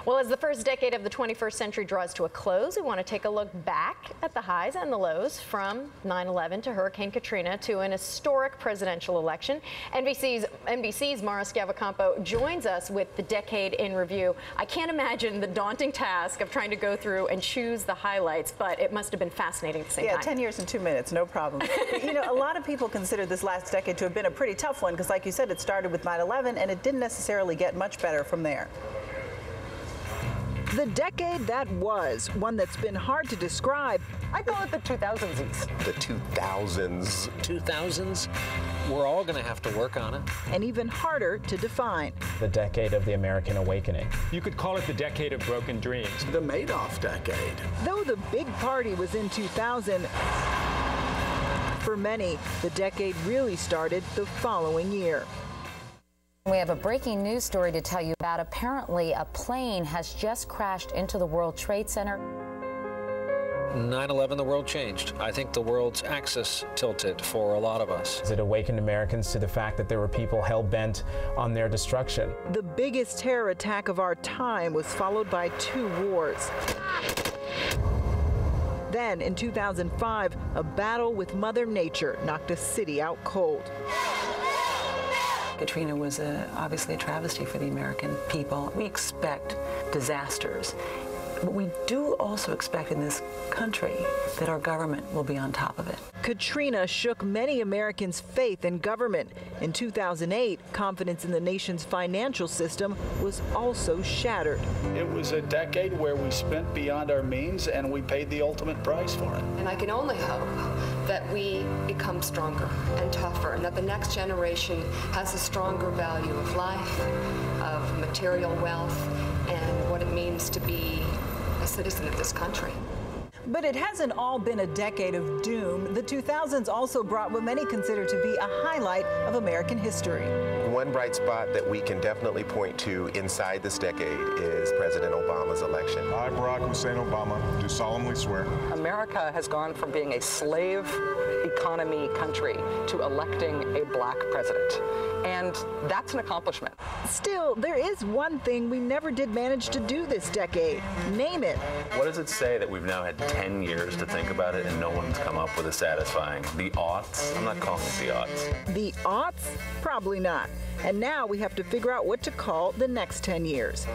Well, as the first decade of the 21st century draws to a close, we want to take a look back at the highs and the lows from 9/11 to Hurricane Katrina to an historic presidential election. NBC's Mara Schiavocampo joins us with the decade in review. I can't imagine the daunting task of trying to go through and choose the highlights, but it must have been fascinating at the same time. Yeah, 10 years and 2 minutes, no problem. You know, a lot of people consider this last decade to have been a pretty tough one because, like you said, it started with 9/11 and it didn't necessarily get much better from there. The decade that was, one that's been hard to describe. I call it the 2000s. The 2000s. 2000s? We're all going to have to work on it. And even harder to define. The decade of the American awakening. You could call it the decade of broken dreams. The Madoff decade. Though the big party was in 2000, for many, the decade really started the following year. We have a breaking news story to tell you about. Apparently, a plane has just crashed into the World Trade Center. 9/11, the world changed. I think the world's axis tilted for a lot of us. It awakened Americans to the fact that there were people hell-bent on their destruction. The biggest terror attack of our time was followed by 2 wars. Then, in 2005, a battle with Mother Nature knocked a city out cold. Katrina was obviously a travesty for the American people. We expect disasters, but we do also expect in this country that our government will be on top of it. Katrina shook many Americans' faith in government. In 2008, confidence in the nation's financial system was also shattered. It was a decade where we spent beyond our means and we paid the ultimate price for it. And I can only hope that we become stronger and tougher, and that the next generation has a stronger value of life, of material wealth, and what it means to be a citizen of this country. But it hasn't all been a decade of doom. The 2000s also brought what many consider to be a highlight of American history. One bright spot that we can definitely point to inside this decade is President Obama's election. I, Barack Hussein Obama, do solemnly swear. America has gone from being a slave economy country to electing a black president. And that's an accomplishment. Still, there is one thing we never did manage to do this decade. Name it. What does it say that we've now had 10 years to think about it and no one's come up with a satisfying? The aughts? I'm not calling it the aughts. The aughts? Probably not. And now we have to figure out what to call the next 10 years.